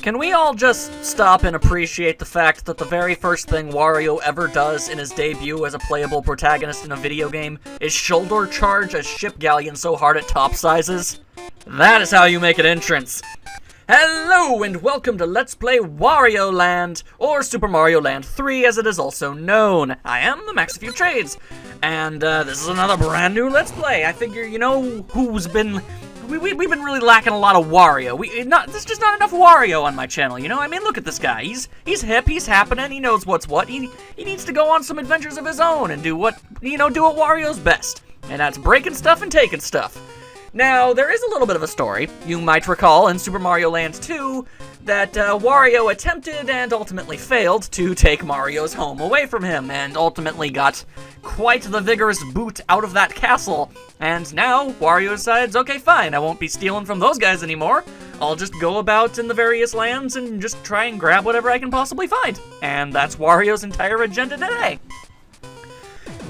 Can we all just stop and appreciate the fact that the very first thing Wario ever does in his debut as a playable protagonist in a video game is shoulder charge a ship galleon so hard it capsizes? That is how you make an entrance. Hello and welcome to Let's Play Wario Land, or Super Mario Land 3 as it is also known. I am the Max of Few Trades, and this is another brand new Let's Play. I figure, you know, who's been... We've been really lacking a lot of Wario. There's just not enough Wario on my channel, you know? I mean, look at this guy. He's hip, he's happening, he knows what's what. He needs to go on some adventures of his own and do what Wario's best. And that's breaking stuff and taking stuff. Now, there is a little bit of a story. You might recall in Super Mario Land 2 that Wario attempted and ultimately failed to take Mario's home away from him, and ultimately got quite the vigorous boot out of that castle. And now, Wario decides, okay, fine, I won't be stealing from those guys anymore. I'll just go about in the various lands and just try and grab whatever I can possibly find. And that's Wario's entire agenda today.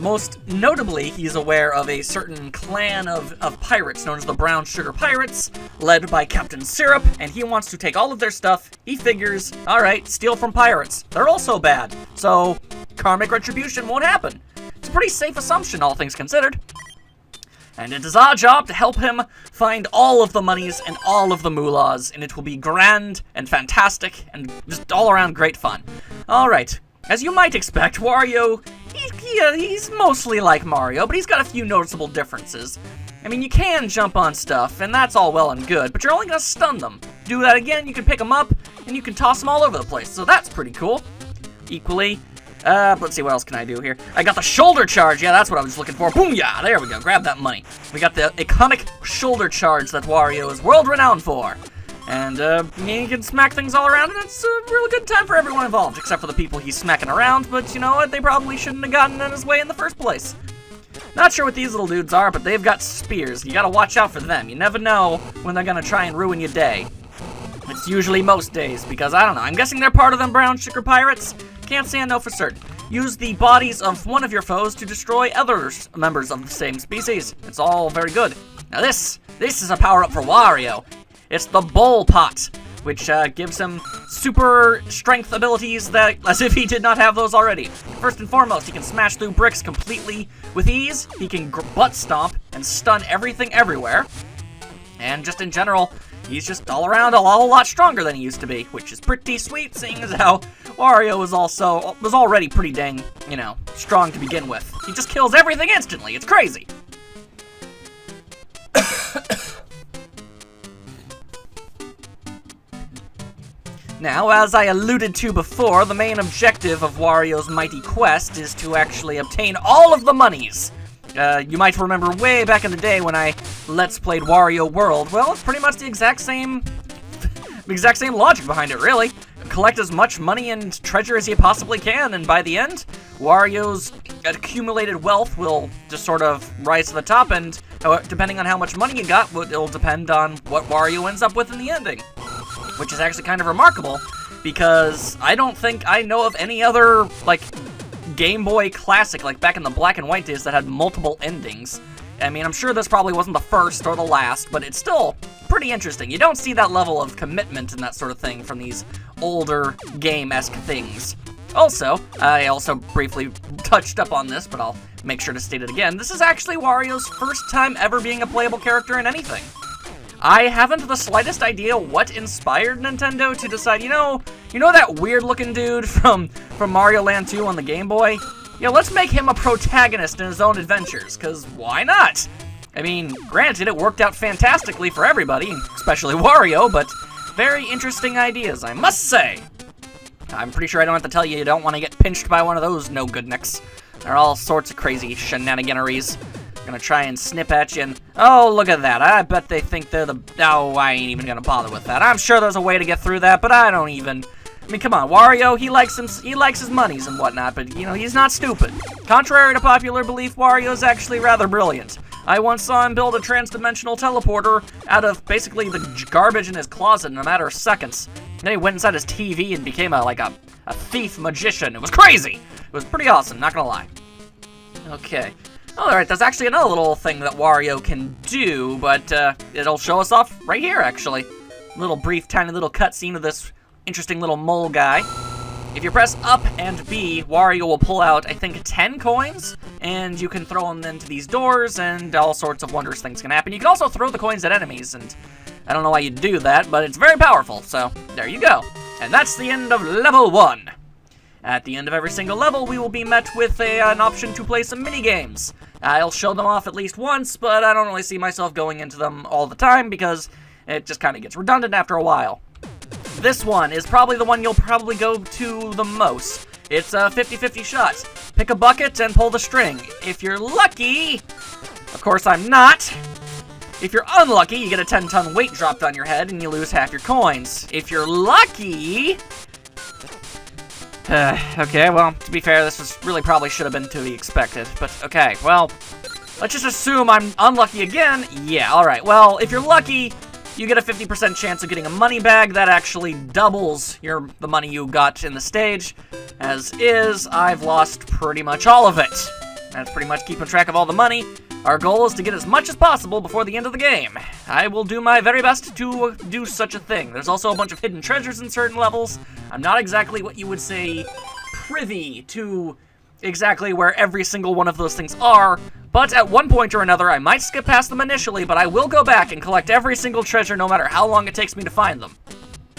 Most notably, he's aware of a certain clan of pirates known as the Brown Sugar Pirates, led by Captain Syrup, and he wants to take all of their stuff. He figures, alright, steal from pirates. They're also bad, so karmic retribution won't happen. It's a pretty safe assumption, all things considered. And it is our job to help him find all of the monies and all of the moolahs, and it will be grand and fantastic and just all around great fun. Alright, as you might expect, Wario... He's mostly like Mario, but he's got a few noticeable differences. I mean, you can jump on stuff, and that's all well and good, but you're only gonna stun them. Do that again, you can pick them up, and you can toss them all over the place, so that's pretty cool. Equally, let's see, what else can I do here? I got the shoulder charge, yeah, that's what I was looking for. Boom, yeah, there we go, grab that money. We got the iconic shoulder charge that Wario is world-renowned for. And, you can smack things all around, and it's a really good time for everyone involved, except for the people he's smacking around, but you know what, they probably shouldn't have gotten in his way in the first place. Not sure what these little dudes are, but they've got spears. You gotta watch out for them. You never know when they're gonna try and ruin your day. It's usually most days, because, I don't know, I'm guessing they're part of them Brown Sugar Pirates? Can't say I know for certain. Use the bodies of one of your foes to destroy other members of the same species. It's all very good. Now this is a power-up for Wario. It's the Bowl Pot, which gives him super strength abilities that, as if he did not have those already. First and foremost, he can smash through bricks completely with ease, he can butt stomp and stun everything everywhere, and just in general, he's just all around a whole lot stronger than he used to be, which is pretty sweet, seeing as how Wario was already pretty dang, you know, strong to begin with. He just kills everything instantly, it's crazy! Now, as I alluded to before, the main objective of Wario's mighty quest is to actually obtain all of the monies. You might remember way back in the day when I Let's Played Wario World. Well, it's pretty much the exact same logic behind it, really. Collect as much money and treasure as you possibly can, and by the end, Wario's accumulated wealth will just sort of rise to the top, and depending on how much money you got, it'll depend on what Wario ends up with in the ending. Which is actually kind of remarkable, because I don't think I know of any other, like, Game Boy classic, like back in the black and white days, that had multiple endings. I mean, I'm sure this probably wasn't the first or the last, but it's still pretty interesting. You don't see that level of commitment and that sort of thing from these older game-esque things. Also, I also briefly touched up on this, but I'll make sure to state it again. This is actually Wario's first time ever being a playable character in anything. I haven't the slightest idea what inspired Nintendo to decide, you know that weird-looking dude from Mario Land 2 on the Game Boy? Yeah, let's make him a protagonist in his own adventures, because why not? I mean, granted, it worked out fantastically for everybody, especially Wario, but very interesting ideas, I must say. I'm pretty sure I don't have to tell you you don't want to get pinched by one of those no-good-nicks. They're all sorts of crazy shenaniganeries. Gonna try and snip at you and... Oh, look at that. I bet they think they're the... Oh, I ain't even gonna bother with that. I'm sure there's a way to get through that, but I don't even... I mean, come on, Wario, he likes his monies and whatnot, but, you know, he's not stupid. Contrary to popular belief, Wario's actually rather brilliant. I once saw him build a trans-dimensional teleporter out of basically the garbage in his closet in a matter of seconds. Then he went inside his TV and became a thief magician. It was crazy! It was pretty awesome, not gonna lie. Okay. Alright, there's actually another little thing that Wario can do, but it'll show us off right here, actually. Little brief, tiny little cutscene of this interesting little mole guy. If you press up and B, Wario will pull out, I think, 10 coins, and you can throw them into these doors, and all sorts of wondrous things can happen. You can also throw the coins at enemies, and I don't know why you'd do that, but it's very powerful, so there you go. And that's the end of level 1. At the end of every single level, we will be met with an option to play some mini-games. I'll show them off at least once, but I don't really see myself going into them all the time, because it just kind of gets redundant after a while. This one is probably the one you'll probably go to the most. It's a 50-50 shot. Pick a bucket and pull the string. If you're lucky, of course I'm not. If you're unlucky, you get a 10-ton weight dropped on your head and you lose half your coins. If you're lucky... okay, well, to be fair, this was really probably should have been to be expected. But, okay, well, let's just assume I'm unlucky again. Yeah, alright, well, if you're lucky... you get a 50% chance of getting a money bag that actually doubles the money you got in the stage. As is, I've lost pretty much all of it. That's pretty much keeping track of all the money. Our goal is to get as much as possible before the end of the game. I will do my very best to do such a thing. There's also a bunch of hidden treasures in certain levels. I'm not exactly what you would say privy to exactly where every single one of those things are, but at one point or another, I might skip past them initially, but I will go back and collect every single treasure no matter how long it takes me to find them.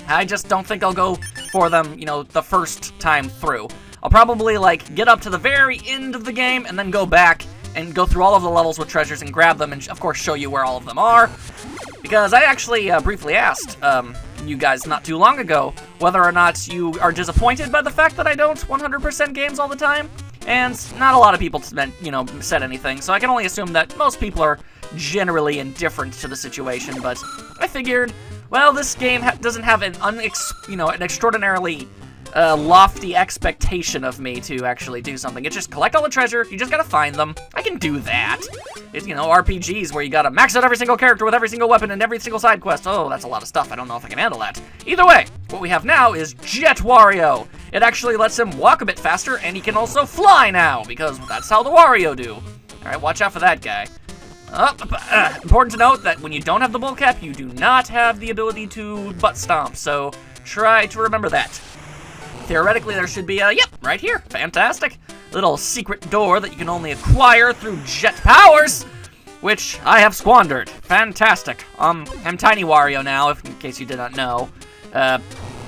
I just don't think I'll go for them, you know, the first time through. I'll probably, like, get up to the very end of the game and then go back and go through all of the levels with treasures and grab them and, of course, show you where all of them are. Because I actually briefly asked you guys not too long ago whether or not you are disappointed by the fact that I don't 100% games all the time. And not a lot of people, you know, said anything, so I can only assume that most people are generally indifferent to the situation, but I figured, well, this game doesn't have an an extraordinarily lofty expectation of me to actually do something. It's just collect all the treasure, you just gotta find them. I can do that. It's, you know, RPGs where you gotta max out every single character with every single weapon and every single side quest. Oh, that's a lot of stuff. I don't know if I can handle that. Either way, what we have now is Jet Wario. It actually lets him walk a bit faster, and he can also fly now, because that's how the Wario do. Alright, watch out for that guy. Important to note that when you don't have the bull cap, you do not have the ability to butt stomp, so try to remember that. Theoretically, there should be a, yep, right here. Fantastic. Little secret door that you can only acquire through jet powers, which I have squandered. Fantastic. I'm Tiny Wario now, in case you did not know.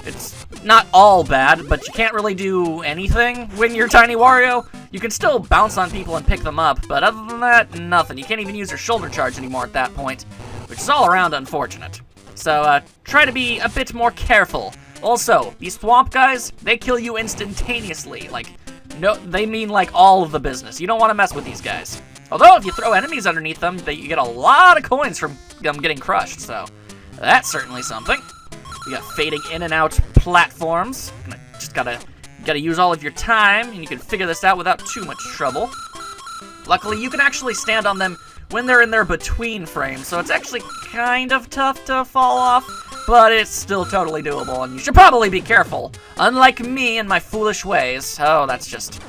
It's not all bad, but you can't really do anything when you're Tiny Wario. You can still bounce on people and pick them up, but other than that, nothing. You can't even use your shoulder charge anymore at that point, which is all around unfortunate. So, try to be a bit more careful. Also, these swamp guys, they kill you instantaneously. Like, no, they mean like all of the business. You don't want to mess with these guys. Although, if you throw enemies underneath them, you get a lot of coins from them getting crushed, so that's certainly something. You got fading in and out platforms. Just gotta use all of your time, and you can figure this out without too much trouble. Luckily, you can actually stand on them when they're in their between frames, so it's actually kind of tough to fall off, but it's still totally doable, and you should probably be careful. Unlike me and my foolish ways. Oh, that's just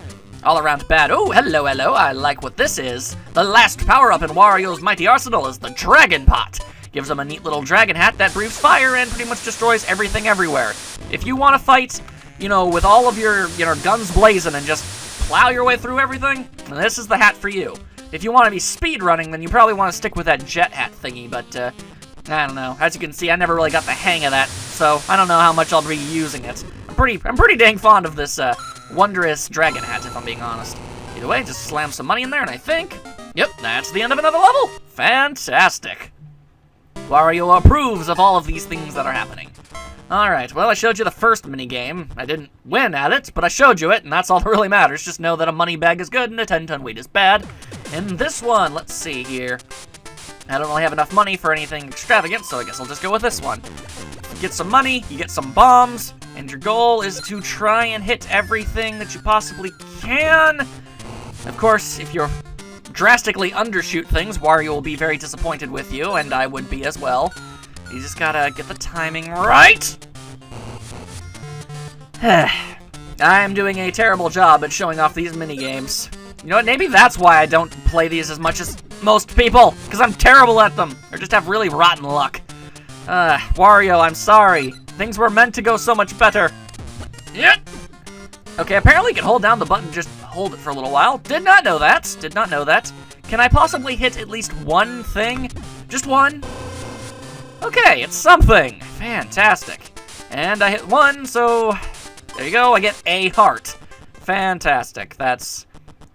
all around bad. Oh, hello, hello. I like what this is. The last power-up in Wario's mighty arsenal is the Dragon Pot. Gives him a neat little dragon hat that breathes fire and pretty much destroys everything everywhere. If you want to fight, you know, with all of your, guns blazing and just plow your way through everything, then this is the hat for you. If you want to be speed running, then you probably want to stick with that jet hat thingy, but, I don't know. As you can see, I never really got the hang of that, so I don't know how much I'll be using it. I'm pretty dang fond of this, wondrous dragon hat, if I'm being honest. Either way, just slam some money in there, and I think, yep, that's the end of another level. Fantastic. Wario approves of all of these things that are happening. Alright, well, I showed you the first minigame. I didn't win at it, but I showed you it, and that's all that really matters. Just know that a money bag is good and a 10-ton weight is bad. And this one, let's see here. I don't really have enough money for anything extravagant, so I guess I'll just go with this one. You get some money, you get some bombs, and your goal is to try and hit everything that you possibly can. Of course, if you're drastically undershoot things, Wario will be very disappointed with you, and I would be as well. You just gotta get the timing right. I'm doing a terrible job at showing off these minigames. You know what, maybe that's why I don't play these as much as most people, because I'm terrible at them, or just have really rotten luck. Wario, I'm sorry. Things were meant to go so much better. Yep. Okay, apparently you can hold down the button, just hold it for a little while. Did not know that. Did not know that. Can I possibly hit at least one thing? Just one? Okay, it's something. Fantastic. And I hit one, so there you go. I get a heart. Fantastic. That's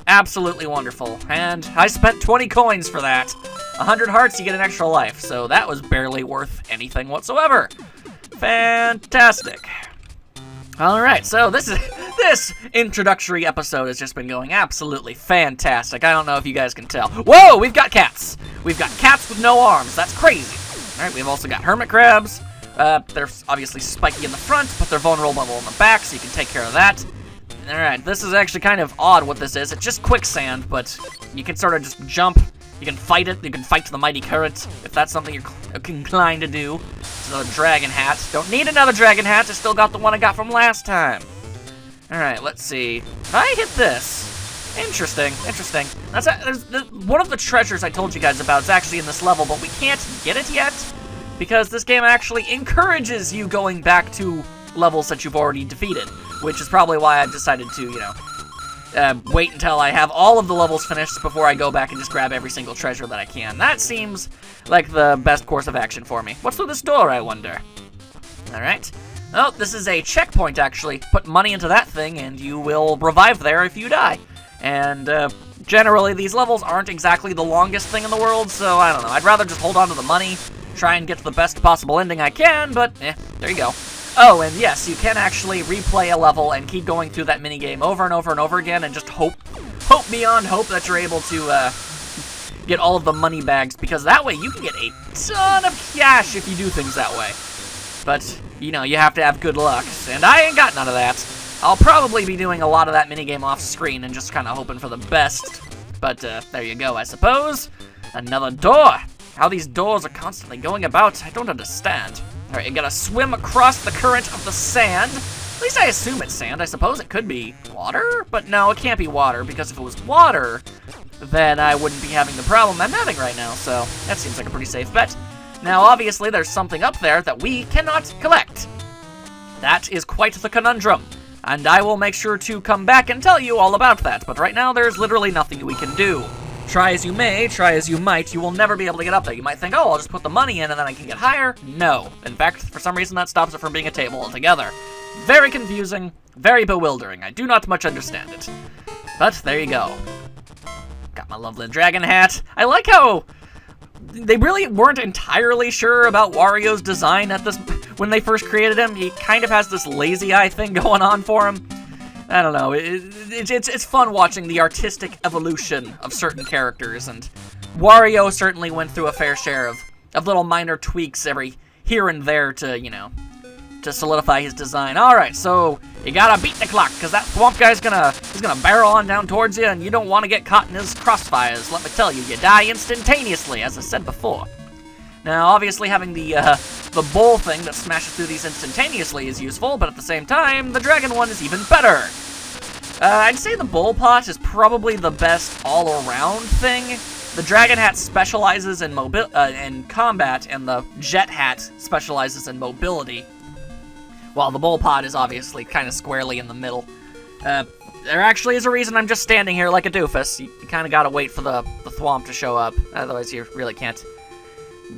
absolutely wonderful. And I spent 20 coins for that. 100 hearts, you get an extra life. So that was barely worth anything whatsoever. Fantastic. Alright, so this introductory episode has just been going absolutely fantastic. I don't know if you guys can tell. Whoa, we've got cats. We've got cats with no arms. That's crazy. Alright, we've also got hermit crabs. They're obviously spiky in the front, but they're vulnerable in the back, so you can take care of that. Alright, this is actually kind of odd what this is. It's just quicksand, but you can sort of just jump. You can fight it. You can fight the mighty current, if that's something you're inclined to do. It's another dragon hat. Don't need another dragon hat. I still got the one I got from last time. Alright, let's see. If I hit this. Interesting, interesting. That's one of the treasures I told you guys about is actually in this level, but we can't get it yet because this game actually encourages you going back to levels that you've already defeated, which is probably why I've decided to, you know, wait until I have all of the levels finished before I go back and just grab every single treasure that I can. That seems like the best course of action for me. What's through this door, I wonder? Alright. Oh, this is a checkpoint, actually. Put money into that thing, and you will revive there if you die. And, generally, these levels aren't exactly the longest thing in the world, so I don't know. I'd rather just hold on to the money, try and get to the best possible ending I can, but, there you go. Oh, and yes, you can actually replay a level and keep going through that minigame over and over and over again and just hope beyond hope that you're able to get all of the money bags, because that way you can get a ton of cash if you do things that way. But, you know, you have to have good luck, and I ain't got none of that. I'll probably be doing a lot of that minigame off screen and just kind of hoping for the best. But, there you go, I suppose. Another door. How these doors are constantly going about, I don't understand. Alright, you gotta swim across the current of the sand. At least I assume it's sand. I suppose it could be water? But no, it can't be water, because if it was water, then I wouldn't be having the problem I'm having right now, so that seems like a pretty safe bet. Now, obviously, there's something up there that we cannot collect. That is quite the conundrum, and I will make sure to come back and tell you all about that, but right now there's literally nothing we can do. Try as you may, try as you might, you will never be able to get up there. You might think, oh, I'll just put the money in and then I can get higher. No. In fact, for some reason, that stops it from being a table altogether. Very confusing, very bewildering. I do not much understand it. But there you go. Got my lovely dragon hat. I like how they really weren't entirely sure about Wario's design at this when they first created him. He kind of has this lazy eye thing going on for him. I don't know, it's fun watching the artistic evolution of certain characters, and Wario certainly went through a fair share of little minor tweaks every here and there to, you know, to solidify his design. Alright, so you gotta beat the clock, because that swamp guy's he's gonna barrel on down towards you, and you don't want to get caught in his crossfires. Let me tell you, you die instantaneously, as I said before. Now, obviously, having the bowl thing that smashes through these instantaneously is useful, but at the same time, the dragon one is even better. I'd say the bowl pot is probably the best all-around thing. The dragon hat specializes in combat, and the jet hat specializes in mobility, while the bowl pot is obviously kind of squarely in the middle. There actually is a reason I'm just standing here like a doofus. You kind of gotta wait for the thwomp to show up, otherwise you really can't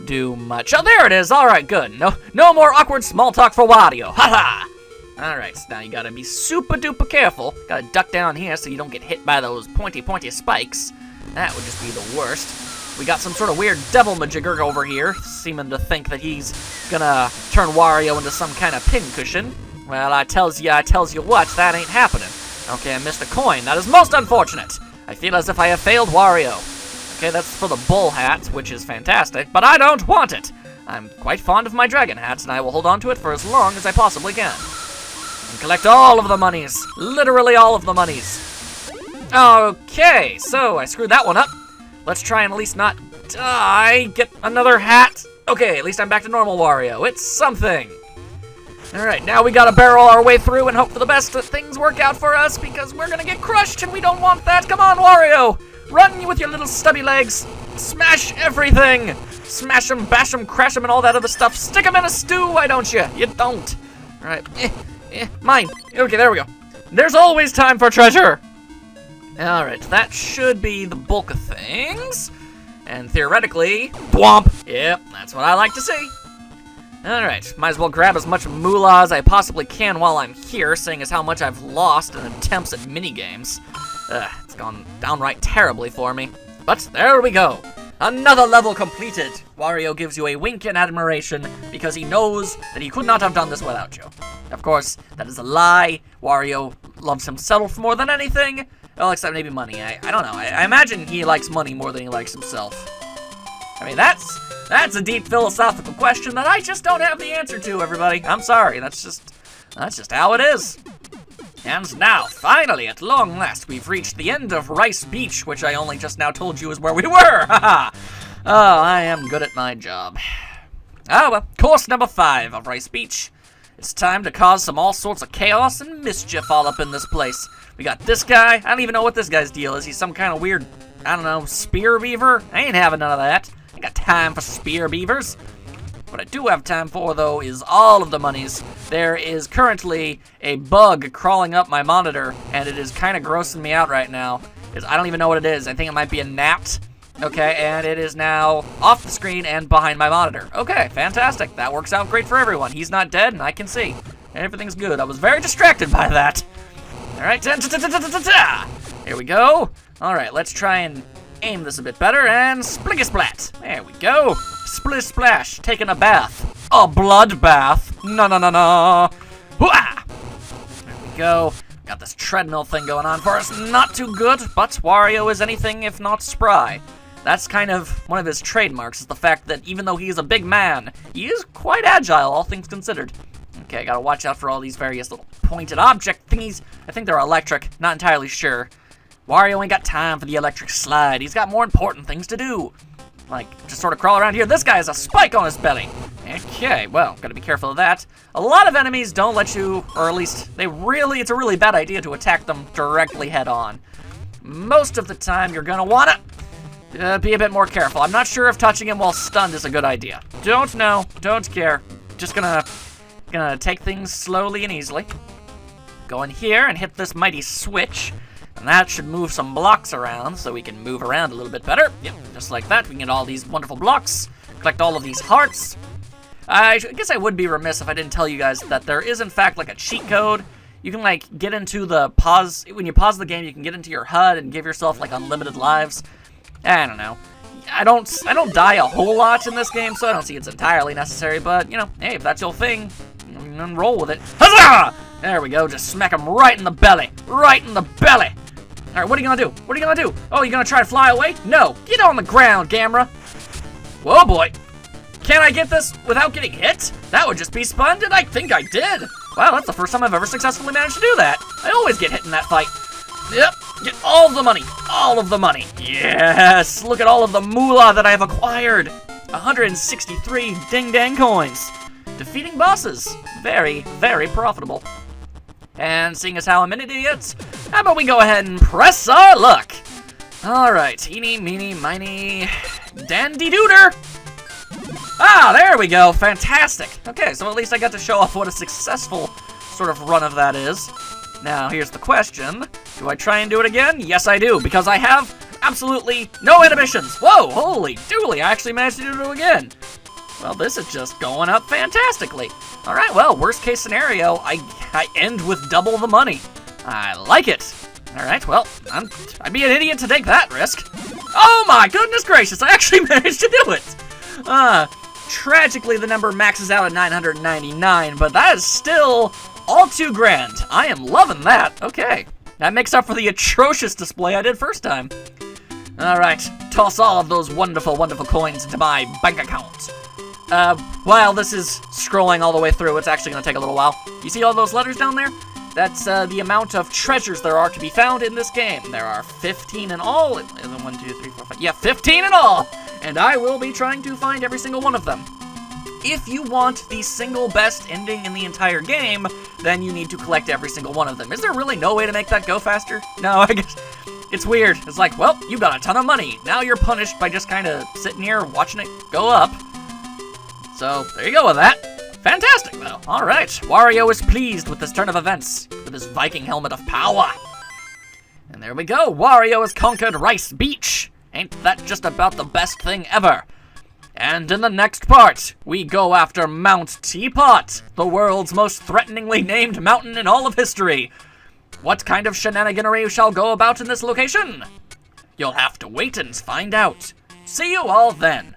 do much. Oh, there it is! Alright, good. No more awkward small talk for Wario. Ha-ha! Alright, so now you gotta be super duper careful. Gotta duck down here so you don't get hit by those pointy spikes. That would just be the worst. We got some sort of weird devil majigger over here, seeming to think that he's gonna turn Wario into some kind of pincushion. Well, I tells you what, that ain't happening. Okay, I missed a coin. That is most unfortunate. I feel as if I have failed Wario. Okay, that's for the bull hat, which is fantastic, but I don't want it! I'm quite fond of my dragon hat, and I will hold on to it for as long as I possibly can. And collect all of the monies. Literally all of the monies. Okay, so I screwed that one up. Let's try and at least not die. Get another hat. Okay, at least I'm back to normal Wario. It's something. Alright, now we gotta barrel our way through and hope for the best that things work out for us, because we're gonna get crushed and we don't want that. Come on, Wario! Run with your little stubby legs. Smash everything! Smash them, bash them, crash them, and all that other stuff. Stick them in a stew, why don't you? You don't. All right. Mine. Okay, there we go. There's always time for treasure. All right, that should be the bulk of things. And theoretically, thwomp. Yep, that's what I like to see. All right, might as well grab as much moolah as I possibly can while I'm here, seeing as how much I've lost in attempts at minigames. It's gone downright terribly for me. But there we go. Another level completed. Wario gives you a wink in admiration because he knows that he could not have done this without you. Of course, that is a lie. Wario loves himself more than anything. Well, except maybe money. I don't know. I imagine he likes money more than he likes himself. I mean, that's a deep philosophical question that I just don't have the answer to, everybody. I'm sorry. That's just how it is. And now, finally, at long last, we've reached the end of Rice Beach, which I only just now told you is where we were. Haha. Oh, I am good at my job. Oh, well, course number 5 of Rice Beach. It's time to cause some all sorts of chaos and mischief all up in this place. We got this guy. I don't even know what this guy's deal is. He's some kind of weird, I don't know, spear beaver? I ain't having none of that. I ain't got time for spear beavers. What I do have time for, though, is all of the monies. There is currently a bug crawling up my monitor, and it is kind of grossing me out right now. I don't even know what it is. I think it might be a gnat. Okay, and it is now off the screen and behind my monitor. Okay, fantastic. That works out great for everyone. He's not dead, and I can see. Everything's good. I was very distracted by that. All right, here we go. All right, let's try and aim this a bit better, and spliggy-splat. There we go. Splish-splash, taking a bath. A blood bath. No. Hoo-ah! There we go. Got this treadmill thing going on for us. Not too good, but Wario is anything if not spry. That's kind of one of his trademarks, is the fact that even though he is a big man, he is quite agile, all things considered. Okay, I gotta watch out for all these various little pointed object thingies. I think they're electric, not entirely sure. Wario ain't got time for the electric slide. He's got more important things to do. Like, just sort of crawl around here. This guy has a spike on his belly. Okay, well, gotta be careful of that. A lot of enemies don't let you, or at least, it's a really bad idea to attack them directly head on. Most of the time, you're gonna wanna be a bit more careful. I'm not sure if touching him while stunned is a good idea. Don't know, don't care. Just gonna take things slowly and easily. Go in here and hit this mighty switch. And that should move some blocks around so we can move around a little bit better. Yep, just like that. We can get all these wonderful blocks, collect all of these hearts. I guess I would be remiss if I didn't tell you guys that there is, in fact, like a cheat code. You can, like, get into the pause. When you pause the game, you can get into your HUD and give yourself, like, unlimited lives. I don't know. I don't die a whole lot in this game, so I don't see it's entirely necessary. But, you know, hey, if that's your thing, then roll with it. Huzzah! There we go. Just smack him right in the belly. Right in the belly. All right, what are you gonna do? What are you gonna do? Oh, you gonna try to fly away? No, get on the ground, Gamera. Whoa, boy. Can I get this without getting hit? That would just be splendid. I think I did. Wow, that's the first time I've ever successfully managed to do that. I always get hit in that fight. Yep, get all of the money. All of the money. Yes, look at all of the moolah that I have acquired. 163 ding-dang coins. Defeating bosses. Very, very profitable. And seeing as how I'm an idiot, how about we go ahead and press our luck? Alright, eeny, meeny, miny, dandy-dooter! Ah, there we go, fantastic! Okay, so at least I got to show off what a successful sort of run of that is. Now, here's the question. Do I try and do it again? Yes, I do, because I have absolutely no inhibitions. Whoa, holy dooly, I actually managed to do it again. Well, this is just going up fantastically. All right, well, worst case scenario, I end with double the money. I like it. All right, well, I'd be an idiot to take that risk. Oh my goodness gracious, I actually managed to do it. Tragically, the number maxes out at 999, but that is still all too grand. I am loving that. Okay, that makes up for the atrocious display I did first time. All right, toss all of those wonderful, wonderful coins into my bank account. While this is scrolling all the way through, it's actually going to take a little while. You see all those letters down there? That's the amount of treasures there are to be found in this game. There are 15 in all. 1, 2, 3, 4, 5. Yeah, 15 in all! And I will be trying to find every single one of them. If you want the single best ending in the entire game, then you need to collect every single one of them. Is there really no way to make that go faster? No, I guess... It's weird. It's like, well, you got a ton of money. Now you're punished by just kind of sitting here watching it go up. So, there you go with that. Fantastic, though. All right, Wario is pleased with this turn of events, with his Viking helmet of power. And there we go. Wario has conquered Rice Beach. Ain't that just about the best thing ever? And in the next part, we go after Mount Teapot, the world's most threateningly named mountain in all of history. What kind of shenaniganery shall go about in this location? You'll have to wait and find out. See you all then.